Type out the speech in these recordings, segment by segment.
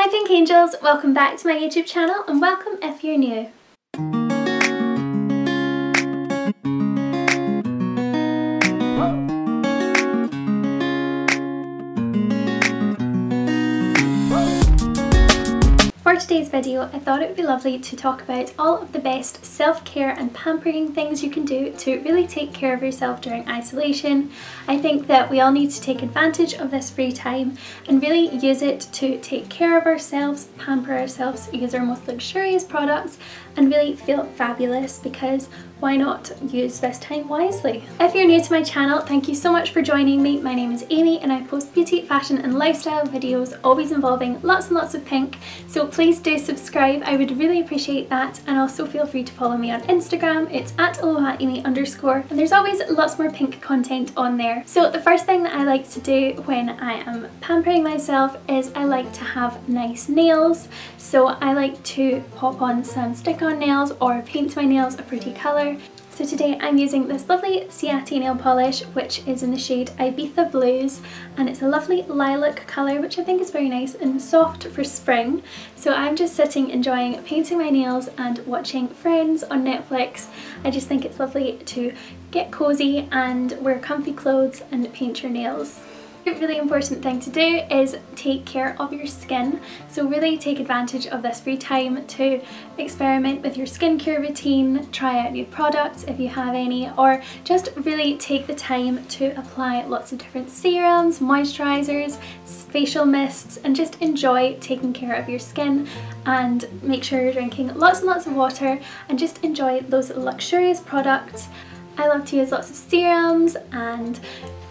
Hi Pink Angels, welcome back to my YouTube channel and welcome if you're new. For today's video, I thought it would be lovely to talk about all of the best self-care and pampering things you can do to really take care of yourself during isolation. I think that we all need to take advantage of this free time and really use it to take care of ourselves, pamper ourselves, use our most luxurious products and really feel fabulous, because why not use this time wisely? If you're new to my channel, thank you so much for joining me. My name is Amy and I post beauty, fashion and lifestyle videos always involving lots and lots of pink, so please do subscribe, I would really appreciate that, and also feel free to follow me on Instagram. It's at Aloha Amy _ and there's always lots more pink content on there. So the first thing that I like to do when I am pampering myself is I like to have nice nails. So I like to pop on some stick-on nails or paint my nails a pretty colour. So today I'm using this lovely Ciati nail polish, which is in the shade Ibiza Blues, and it's a lovely lilac colour which I think is very nice and soft for spring. So I'm just sitting enjoying painting my nails and watching Friends on Netflix. I just think it's lovely to get cosy and wear comfy clothes and paint your nails. A really important thing to do is take care of your skin, so really take advantage of this free time to experiment with your skincare routine, try out new products if you have any, or just really take the time to apply lots of different serums, moisturizers, facial mists, and just enjoy taking care of your skin, and make sure you're drinking lots and lots of water and just enjoy those luxurious products. I love to use lots of serums and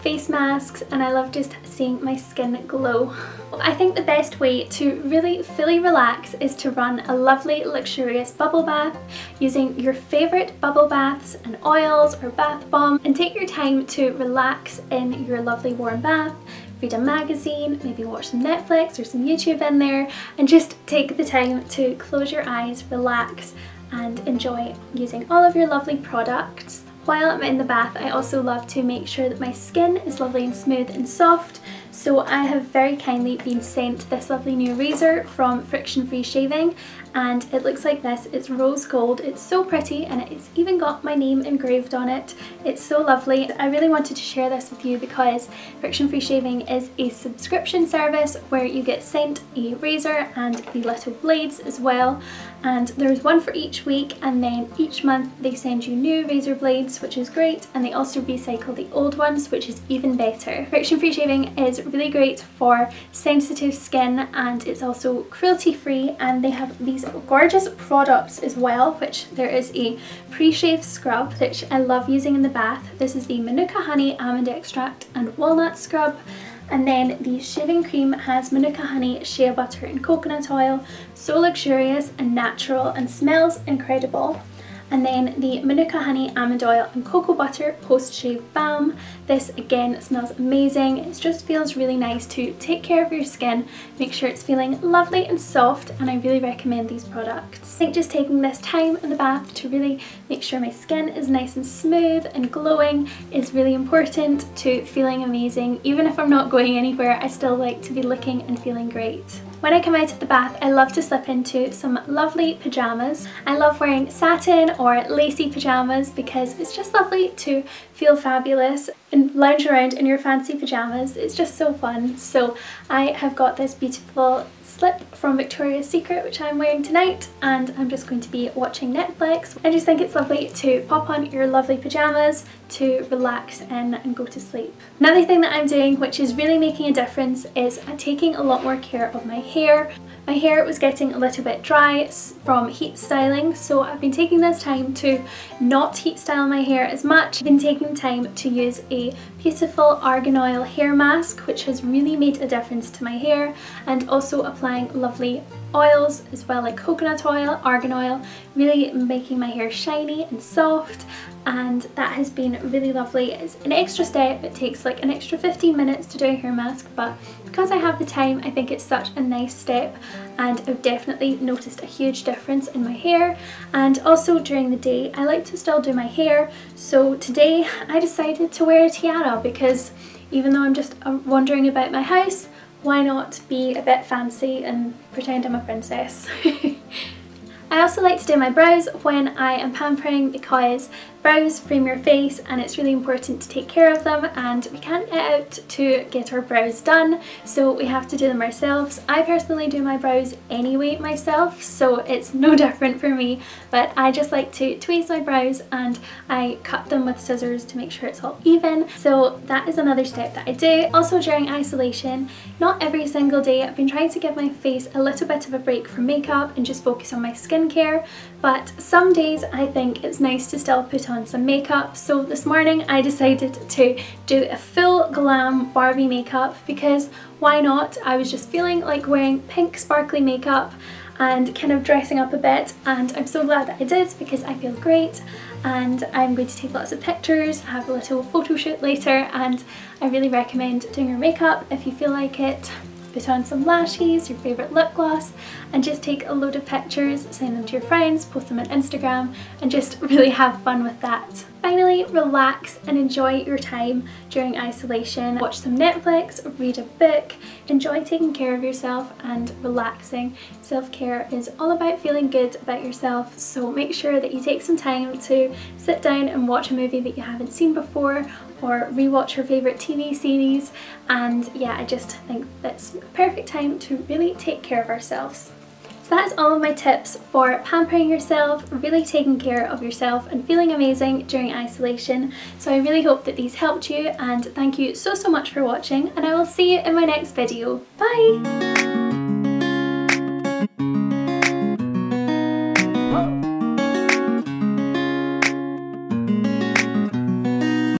face masks, and I love just seeing my skin glow. I think the best way to really fully relax is to run a lovely luxurious bubble bath using your favourite bubble baths and oils or bath bomb, and take your time to relax in your lovely warm bath. Read a magazine, maybe watch some Netflix or some YouTube in there, and just take the time to close your eyes, relax and enjoy using all of your lovely products. While I'm in the bath, I also love to make sure that my skin is lovely and smooth and soft, so I have very kindly been sent this lovely new razor from Friction Free Shaving, and it looks like this. It's rose gold, it's so pretty, and it's even got my name engraved on it. It's so lovely. I really wanted to share this with you because Friction Free Shaving is a subscription service where you get sent a razor and the little blades as well, and there's one for each week, and then each month they send you new razor blades, which is great, and they also recycle the old ones, which is even better. Friction Free Shaving is really great for sensitive skin, and it's also cruelty free, and they have these gorgeous products as well, which there is a pre-shave scrub which I love using in the bath. This is the Manuka honey, almond extract and walnut scrub, and then the shaving cream has Manuka honey, shea butter and coconut oil. So luxurious and natural and smells incredible. And then the Manuka honey, almond oil and cocoa butter post-shave balm. This again smells amazing. It just feels really nice to take care of your skin, make sure it's feeling lovely and soft, and I really recommend these products. I think just taking this time in the bath to really make sure my skin is nice and smooth and glowing is really important to feeling amazing. Even if I'm not going anywhere, I still like to be looking and feeling great. When I come out of the bath, I love to slip into some lovely pajamas. I love wearing satin or lacy pajamas because it's just lovely to feel fabulous and lounge around in your fancy pajamas. It's just so fun. So I have got this beautiful slip from Victoria's Secret which I'm wearing tonight, and I'm just going to be watching Netflix. I just think it's lovely to pop on your lovely pajamas to relax in and go to sleep. Another thing that I'm doing which is really making a difference is taking a lot more care of my hair. My hair was getting a little bit dry from heat styling, so I've been taking this time to not heat style my hair as much. I've been taking time to use a beautiful argan oil hair mask which has really made a difference to my hair, and also applying lovely oils as well, like coconut oil, argan oil, really making my hair shiny and soft, and that has been really lovely. It's an extra step, it takes like an extra 15 minutes to do a hair mask, but because I have the time I think it's such a nice step, and I've definitely noticed a huge difference in my hair. And also during the day I like to still do my hair, so today I decided to wear a tiara because even though I'm just wandering about my house, why not be a bit fancy and pretend I'm a princess? I also like to do my brows when I am pampering because brows frame your face and it's really important to take care of them, and we can't get out to get our brows done, so we have to do them ourselves. I personally do my brows anyway myself, so it's no different for me, but I just like to tweeze my brows and I cut them with scissors to make sure it's all even. So that is another step that I do. Also during isolation, not every single day, I've been trying to give my face a little bit of a break from makeup and just focus on my skincare, but some days I think it's nice to still put on some makeup. So this morning I decided to do a full glam Barbie makeup because why not? I was just feeling like wearing pink sparkly makeup and kind of dressing up a bit, and I'm so glad that I did because I feel great, and I'm going to take lots of pictures, have a little photo shoot later, and I really recommend doing your makeup if you feel like it. Put on some lashes, your favourite lip gloss, and just take a load of pictures, send them to your friends, post them on Instagram, and just really have fun with that. Finally, relax and enjoy your time during isolation. Watch some Netflix, read a book, enjoy taking care of yourself and relaxing. Self-care is all about feeling good about yourself, so make sure that you take some time to sit down and watch a movie that you haven't seen before, or rewatch your favourite TV series, and yeah, I just think that's a perfect time to really take care of ourselves. So that's all of my tips for pampering yourself, really taking care of yourself and feeling amazing during isolation. So I really hope that these helped you, and thank you so much for watching, and I will see you in my next video. Bye!